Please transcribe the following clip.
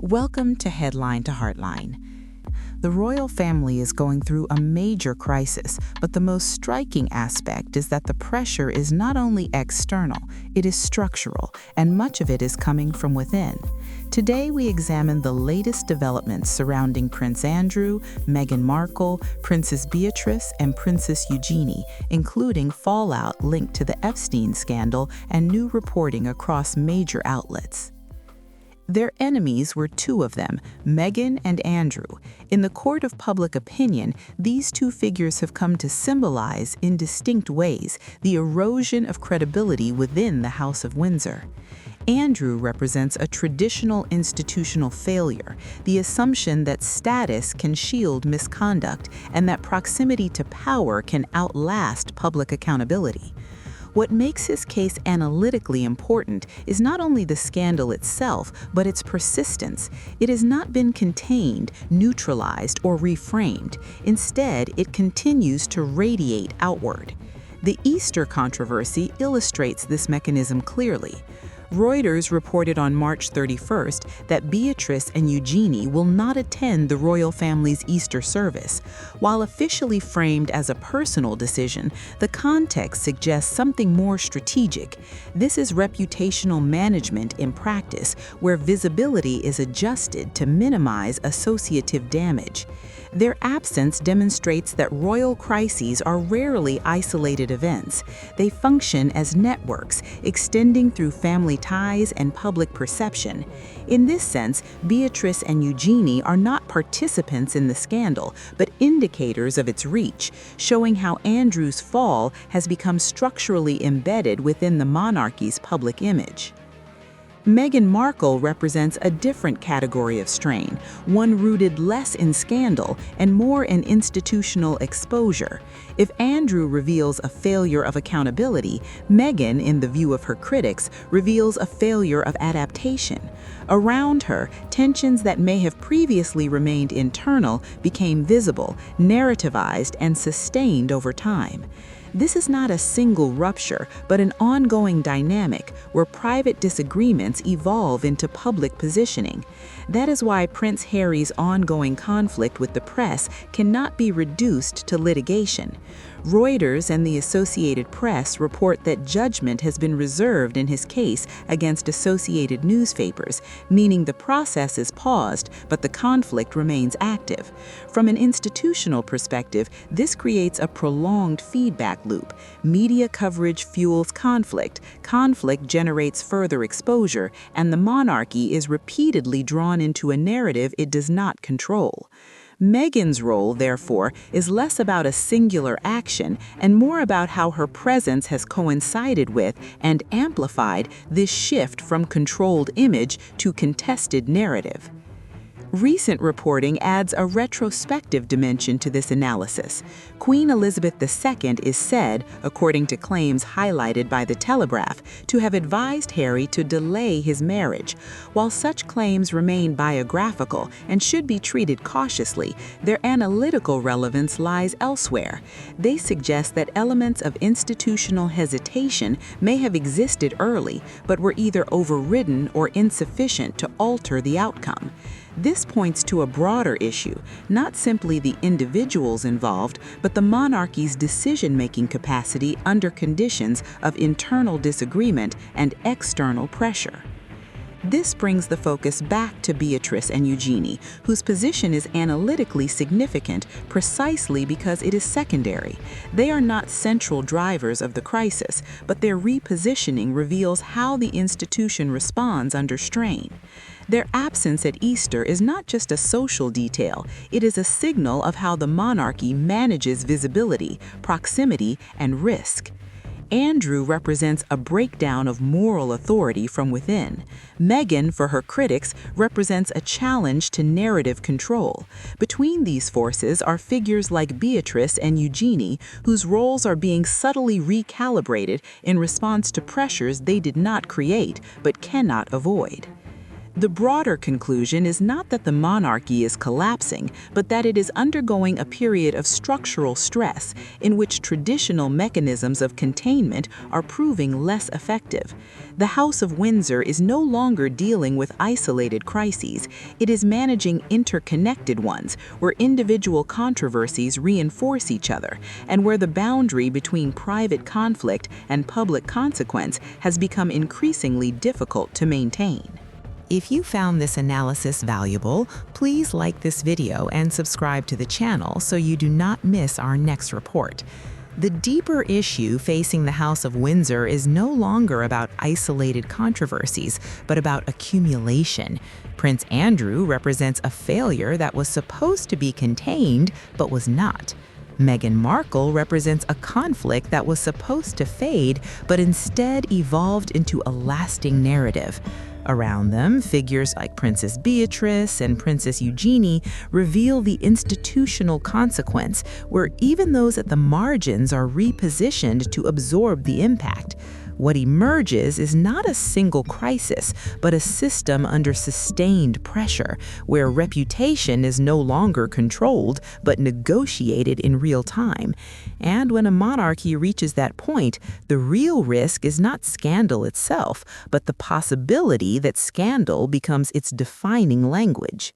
Welcome to Headline to Heartline. The royal family is going through a major crisis, but the most striking aspect is that the pressure is not only external, it is structural, and much of it is coming from within. Today we examine the latest developments surrounding Prince Andrew, Meghan Markle, Princess Beatrice, and Princess Eugenie, including fallout linked to the Epstein scandal and new reporting across major outlets. Their enemies were two of them, Meghan and Andrew. In the court of public opinion, these two figures have come to symbolize, in distinct ways, the erosion of credibility within the House of Windsor. Andrew represents a traditional institutional failure, the assumption that status can shield misconduct and that proximity to power can outlast public accountability. What makes his case analytically important is not only the scandal itself, but its persistence. It has not been contained, neutralized, or reframed. Instead, it continues to radiate outward. The Easter controversy illustrates this mechanism clearly. Reuters reported on March 31st that Beatrice and Eugenie will not attend the royal family's Easter service. While officially framed as a personal decision, the context suggests something more strategic. This is reputational management in practice, where visibility is adjusted to minimize associative damage. Their absence demonstrates that royal crises are rarely isolated events. They function as networks, extending through family ties and public perception. In this sense, Beatrice and Eugenie are not participants in the scandal, but indicators of its reach, showing how Andrew's fall has become structurally embedded within the monarchy's public image. Meghan Markle represents a different category of strain, one rooted less in scandal and more in institutional exposure. If Andrew reveals a failure of accountability, Meghan, in the view of her critics, reveals a failure of adaptation. Around her, tensions that may have previously remained internal became visible, narrativized, and sustained over time. This is not a single rupture, but an ongoing dynamic where private disagreements evolve into public positioning. That is why Prince Harry's ongoing conflict with the press cannot be reduced to litigation. Reuters and the Associated Press report that judgment has been reserved in his case against Associated newspapers, meaning the process is paused, but the conflict remains active. From an institutional perspective, this creates a prolonged feedback loop. Media coverage fuels conflict, conflict generates further exposure, and the monarchy is repeatedly drawn into a narrative it does not control. Meghan's role, therefore, is less about a singular action and more about how her presence has coincided with and amplified this shift from controlled image to contested narrative. Recent reporting adds a retrospective dimension to this analysis. Queen Elizabeth II is said, according to claims highlighted by The Telegraph, to have advised Harry to delay his marriage. While such claims remain biographical and should be treated cautiously, their analytical relevance lies elsewhere. They suggest that elements of institutional hesitation may have existed early, but were either overridden or insufficient to alter the outcome. This points to a broader issue, not simply the individuals involved, but the monarchy's decision-making capacity under conditions of internal disagreement and external pressure. This brings the focus back to Beatrice and Eugenie, whose position is analytically significant precisely because it is secondary. They are not central drivers of the crisis, but their repositioning reveals how the institution responds under strain. Their absence at Easter is not just a social detail, it is a signal of how the monarchy manages visibility, proximity, and risk. Andrew represents a breakdown of moral authority from within. Meghan, for her critics, represents a challenge to narrative control. Between these forces are figures like Beatrice and Eugenie, whose roles are being subtly recalibrated in response to pressures they did not create but cannot avoid. The broader conclusion is not that the monarchy is collapsing, but that it is undergoing a period of structural stress in which traditional mechanisms of containment are proving less effective. The House of Windsor is no longer dealing with isolated crises. It is managing interconnected ones, where individual controversies reinforce each other, and where the boundary between private conflict and public consequence has become increasingly difficult to maintain. If you found this analysis valuable, please like this video and subscribe to the channel so you do not miss our next report. The deeper issue facing the House of Windsor is no longer about isolated controversies, but about accumulation. Prince Andrew represents a failure that was supposed to be contained, but was not. Meghan Markle represents a conflict that was supposed to fade, but instead evolved into a lasting narrative. Around them, figures like Princess Beatrice and Princess Eugenie reveal the institutional consequence, where even those at the margins are repositioned to absorb the impact. What emerges is not a single crisis, but a system under sustained pressure, where reputation is no longer controlled, but negotiated in real time. And when a monarchy reaches that point, the real risk is not scandal itself, but the possibility that scandal becomes its defining language.